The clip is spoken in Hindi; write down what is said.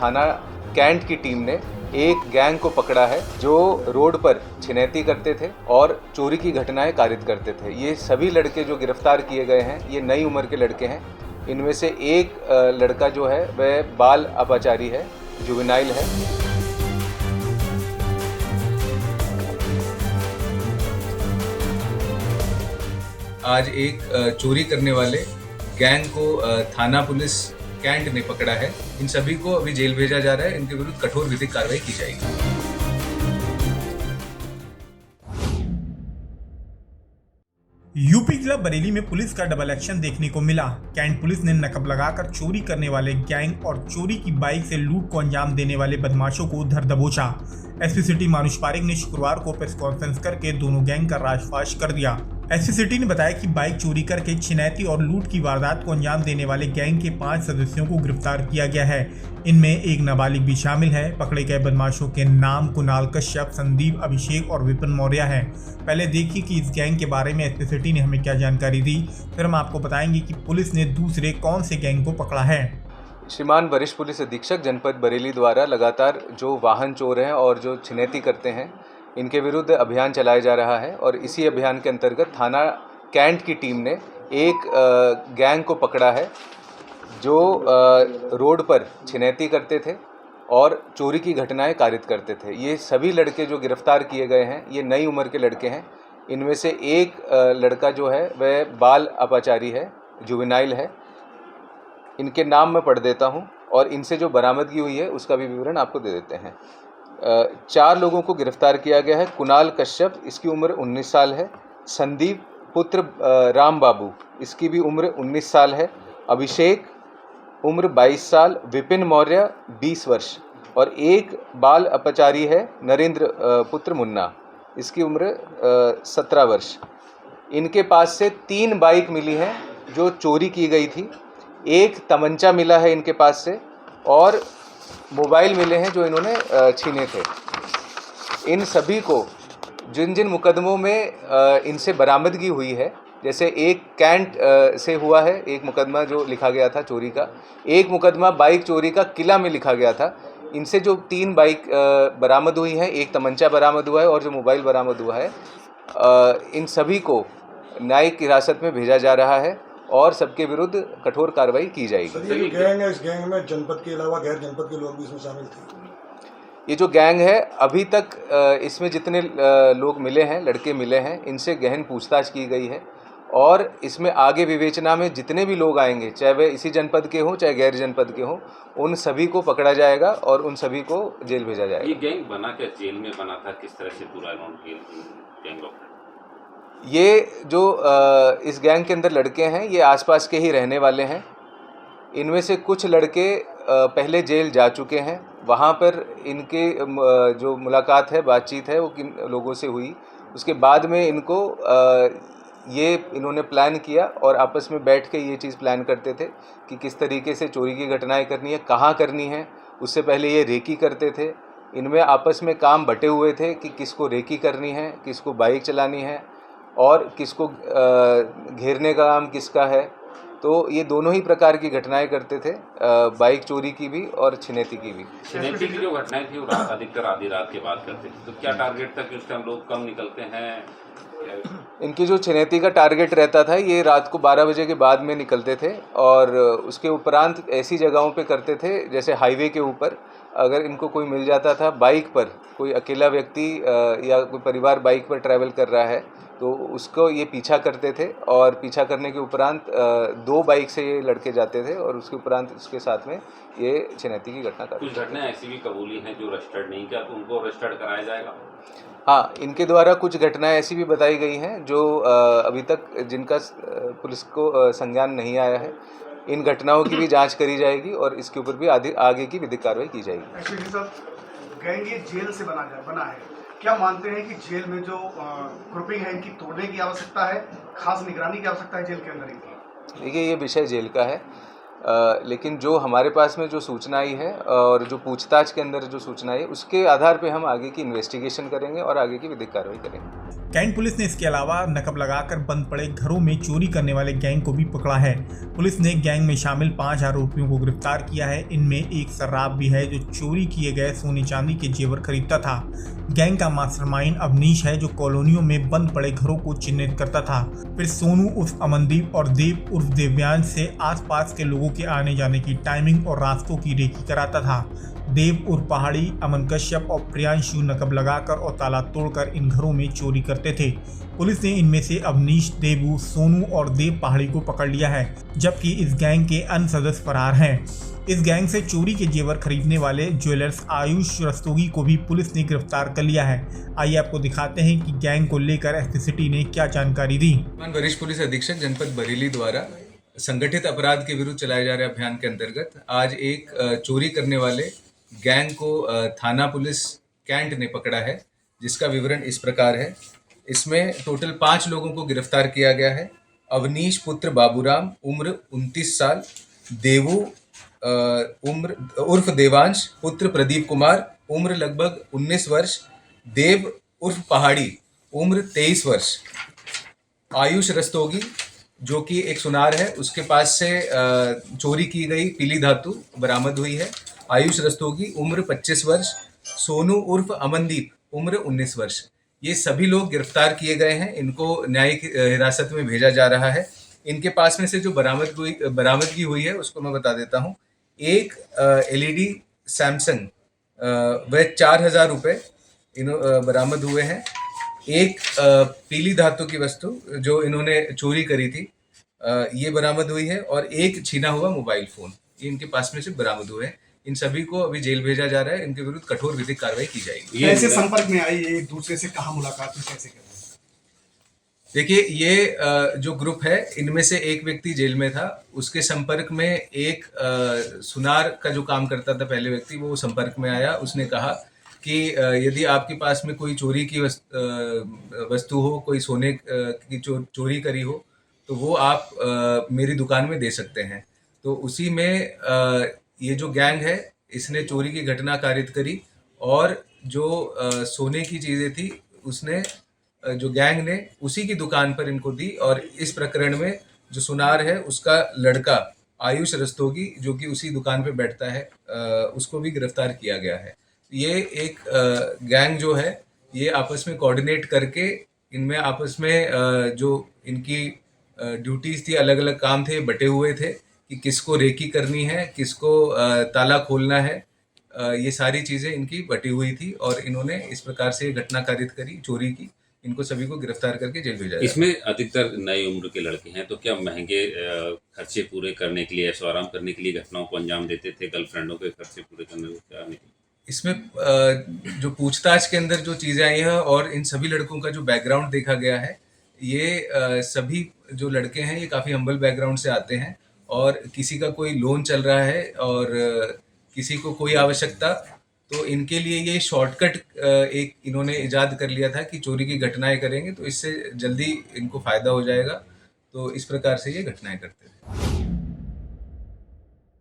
थाना कैंट की टीम ने एक गैंग को पकड़ा है जो रोड पर छिनैती करते थे और चोरी की घटनाएं कारित करते थे। ये सभी लड़के जो गिरफ्तार किए गए हैं ये नई उम्र के लड़के हैं। इनमें से एक लड़का जो है वह बाल अपचारी है, जुवेनाइल है। आज एक चोरी करने वाले गैंग को थाना पुलिस कैंट ने पकड़ा है। इन सभी को अभी जेल भेजा जा रहा है। इनके विरुद्ध कठोर विधिक कार्रवाई की जाएगी। यूपी जिला बरेली में पुलिस का डबल एक्शन देखने को मिला। कैंट पुलिस ने नकब लगाकर चोरी करने वाले गैंग और चोरी की बाइक से लूट को अंजाम देने वाले बदमाशों को धर दबोचा। एसपी सिटी मानुष पारेख ने शुक्रवार को प्रेस कॉन्फ्रेंस करके दोनों गैंग का राजफाश कर दिया। एसपी सिटी ने बताया कि बाइक चोरी करके छिनैती और लूट की वारदात को अंजाम देने वाले गैंग के 5 सदस्यों को गिरफ्तार किया गया है। इनमें एक नाबालिग भी शामिल है। पकड़े गए बदमाशों के नाम कुणाल कश्यप, संदीप, अभिषेक और विपिन मौर्य है। पहले देखिए कि इस गैंग के बारे में एसपी सिटी ने हमें क्या जानकारी दी, फिर हम आपको बताएंगे कि पुलिस ने दूसरे कौन से गैंग को पकड़ा है। श्रीमान वरिष्ठ पुलिस अधीक्षक जनपद बरेली द्वारा लगातार जो वाहन चोर हैं और जो छिनैती करते हैं इनके विरुद्ध अभियान चलाया जा रहा है और इसी अभियान के अंतर्गत थाना कैंट की टीम ने एक गैंग को पकड़ा है जो रोड पर छिनैती करते थे और चोरी की घटनाएं कारित करते थे। ये सभी लड़के जो गिरफ्तार किए गए हैं ये नई उम्र के लड़के हैं। इनमें से एक लड़का जो है वह बाल अपचारी है, जुवेनाइल है। इनके नाम मैं पढ़ देता हूं और इनसे जो बरामदगी हुई है उसका भी विवरण आपको दे देते हैं। 4 लोगों को गिरफ्तार किया गया है। कुणाल कश्यप, इसकी उम्र 19 साल है। संदीप पुत्र राम बाबू, इसकी भी उम्र 19 साल है। अभिषेक उम्र 22 साल। विपिन मौर्य 20 वर्ष और एक बाल अपचारी है नरेंद्र पुत्र मुन्ना, इसकी उम्र 17 वर्ष। इनके पास से 3 बाइक मिली हैं जो चोरी की गई थी। एक तमंचा मिला है इनके पास से और मोबाइल मिले हैं जो इन्होंने छीने थे। इन सभी को जिन जिन मुकदमों में इनसे बरामदगी हुई है, जैसे एक कैंट से हुआ है, एक मुकदमा जो लिखा गया था चोरी का, एक मुकदमा बाइक चोरी का किला में लिखा गया था। इनसे जो 3 बाइक बरामद हुई हैं, एक तमंचा बरामद हुआ है और जो मोबाइल बरामद हुआ है, इन सभी को न्यायिक हिरासत में भेजा जा रहा है और सबके विरुद्ध कठोर कार्रवाई की जाएगी। सर, ये गैंग है, इस गैंग में जनपद के अलावा गैर जनपद के लोग भी इसमें शामिल थे। ये जो गैंग है अभी तक इसमें जितने लोग मिले हैं, लड़के मिले हैं, इनसे गहन पूछताछ की गई है और इसमें आगे विवेचना में जितने भी लोग आएंगे, चाहे वे इसी जनपद के हों चाहे गैर जनपद के हों, उन सभी को पकड़ा जाएगा और उन सभी को जेल भेजा जाएगा। ये गैंग बना क्या जेल में बना था, किस तरह से पूरा गैंग? ये जो इस गैंग के अंदर लड़के हैं ये आसपास के ही रहने वाले हैं। इनमें से कुछ लड़के पहले जेल जा चुके हैं। वहाँ पर इनके जो मुलाकात है, बातचीत है, वो किन लोगों से हुई, उसके बाद में इनको ये इन्होंने प्लान किया और आपस में बैठ के ये चीज़ प्लान करते थे कि किस तरीके से चोरी की घटनाएं करनी है, कहाँ करनी है। उससे पहले ये रेकी करते थे। इनमें आपस में काम बटे हुए थे कि किसको रेकी करनी है, किसको बाइक चलानी है और किसको घेरने का काम किसका है। तो ये दोनों ही प्रकार की घटनाएं करते थे, बाइक चोरी की भी और छिनैती की भी। छिनैती की जो घटनाएं थी वो अधिकतर आधी रात के बाद करते थे, तो क्या टारगेट था कि उस टाइम लोग कम निकलते हैं? इनकी जो छिनैती का टारगेट रहता था ये रात को 12 बजे के बाद में निकलते थे और उसके उपरांत ऐसी जगहों पे करते थे जैसे हाईवे के ऊपर अगर इनको कोई मिल जाता था, बाइक पर कोई अकेला व्यक्ति या कोई परिवार बाइक पर ट्रैवल कर रहा है तो उसको ये पीछा करते थे और पीछा करने के उपरांत 2 बाइक से ये लड़के जाते थे और उसके उपरांत उसके साथ में ये छिनैती की घटना करते थे। कुछ घटनाएं ऐसी भी कबूली हैं जो रजिस्टर्ड नहीं किया, तो उनको रजिस्टर्ड कराया जाएगा? हाँ, इनके द्वारा कुछ घटनाएं ऐसी भी बताई गई हैं जो अभी तक जिनका पुलिस को संज्ञान नहीं आया है। इन घटनाओं की भी जांच करी जाएगी और इसके ऊपर भी आगे की विधिक कार्रवाई की जाएगी। एक्चुअली सर, गैंग ये जेल से बना है, क्या मानते हैं कि जेल में जो ग्रुपिंग है इनकी तोड़ने की आवश्यकता है, खास निगरानी की आवश्यकता है जेल के अंदर इनकी? देखिए, ये विषय जेल का है, लेकिन जो हमारे पास में जो सूचना आई है और जो पूछताछ के अंदर जो सूचना आई है उसके आधार पे हम आगे की इन्वेस्टिगेशन करेंगे और आगे की विधिक कार्रवाई करेंगे। कैंट पुलिस ने इसके अलावा नकब लगाकर बंद पड़े घरों में चोरी करने वाले गैंग को भी पकड़ा है। पुलिस ने गैंग में शामिल 5 आरोपियों को गिरफ्तार किया है। इनमें एक सर्राफ भी है जो चोरी किए गए सोने चांदी के जेवर खरीदता था। गैंग का मास्टरमाइंड अवनीश है जो कॉलोनियों में बंद पड़े घरों को चिन्हित करता था। फिर सोनू उर्फ अमनदीप और देव उर्फ देव्यांश से आसपास के लोगों के आने जाने की टाइमिंग और रास्तों की रेकी कराता था। देव उर्फ पहाड़ी, अमन कश्यप और प्रियांशु नकब लगाकर और ताला तोड़कर इन घरों में चोरी करते थे। पुलिस ने इनमें से अवनीश, देवू, सोनू और देव पहाड़ी को पकड़ लिया है, जबकि इस गैंग के अन्य सदस्य फरार हैं। इस गैंग से चोरी के जेवर खरीदने वाले ज्वेलर्स आयुष रस्तोगी को भी पुलिस ने गिरफ्तार कर लिया है। आइए आपको दिखाते हैं कि गैंग को लेकर एसपी सिटी ने क्या जानकारी दी। वरिष्ठ पुलिस अधीक्षक जनपद बरेली द्वारा संगठित अपराध के विरुद्ध चलाए जा रहे अभियान के अंतर्गत आज एक चोरी करने वाले गैंग को थाना पुलिस कैंट ने पकड़ा है, जिसका विवरण इस प्रकार है। इसमें टोटल 5 लोगों को गिरफ्तार किया गया है। अवनीश पुत्र बाबूराम, उम्र 29 साल, देवू उम्र उर्फ देवांश पुत्र प्रदीप कुमार, उम्र लगभग 19 वर्ष, देव उर्फ पहाड़ी, उम्र 23 वर्ष, आयुष रस्तोगी जो कि एक सुनार है, उसके पास से चोरी की गई पीली धातु बरामद हुई है। आयुष रस्तोगी उम्र 25 वर्ष, सोनू उर्फ अमनदीप उम्र 19 वर्ष। ये सभी लोग गिरफ्तार किए गए हैं। इनको न्यायिक हिरासत में भेजा जा रहा है। इनके पास में से जो बरामदगी हुई है उसको मैं बता देता हूँ। एक LED सैमसंग वह 4,000 रुपये बरामद हुए हैं। एक पीली धातु की वस्तु जो इन्होंने चोरी करी थी ये बरामद हुई है, और एक छीना हुआ मोबाइल फ़ोन, ये इनके पास में से बरामद हुए हैं। इन सभी को अभी जेल भेजा जा रहा है। इनके विरुद्ध कठोर विधिक कार्रवाई की जाएगी। कैसे संपर्क में आई, एक दूसरे से कहाँ मुलाकात हुई, कैसे करते? देखिए, ये जो ग्रुप है इनमें से एक व्यक्ति जेल में था, उसके संपर्क में एक सुनार का जो काम करता था पहले व्यक्ति, वो संपर्क में आया। उसने कहा कि यदि आपके पास में कोई चोरी की वस्तु हो, कोई सोने की चोरी करी हो, तो वो आप मेरी दुकान में दे सकते हैं। तो उसी में ये जो गैंग है इसने चोरी की घटना कारित करी, और जो सोने की चीज़ें थी उसने जो गैंग ने उसी की दुकान पर इनको दी, और इस प्रकरण में जो सुनार है उसका लड़का आयुष रस्तोगी जो कि उसी दुकान पे बैठता है उसको भी गिरफ्तार किया गया है। ये एक गैंग जो है ये आपस में कोऑर्डिनेट करके इनमें आपस में जो इनकी ड्यूटीज़ थी, अलग अलग काम थे, बटे हुए थे कि किसको रेकी करनी है, किसको ताला खोलना है। ये सारी चीज़ें इनकी बटी हुई थी और इन्होंने इस प्रकार से घटना कारित करी चोरी की। इनको सभी को गिरफ्तार करके जेल भेजा जाएगा। इसमें अधिकतर नई उम्र के लड़के हैं, तो क्या महंगे खर्चे पूरे करने के लिए, ऐशो आराम करने के लिए घटनाओं को अंजाम देते थे? गर्लफ्रेंडों के खर्चे पूरे करने को क्या नहीं? इसमें जो पूछताछ के अंदर जो चीज़ें आई हैं और इन सभी लड़कों का जो बैकग्राउंड देखा गया है, ये सभी जो लड़के हैं ये काफ़ी हम्बल बैकग्राउंड से आते हैं, और किसी का कोई लोन चल रहा है और किसी को कोई आवश्यकता, तो इनके लिए ये शॉर्टकट एक इन्होंने इजाद कर लिया था कि चोरी की घटनाएं करेंगे तो इससे जल्दी इनको फ़ायदा हो जाएगा। तो इस प्रकार से ये घटनाएं करते थे।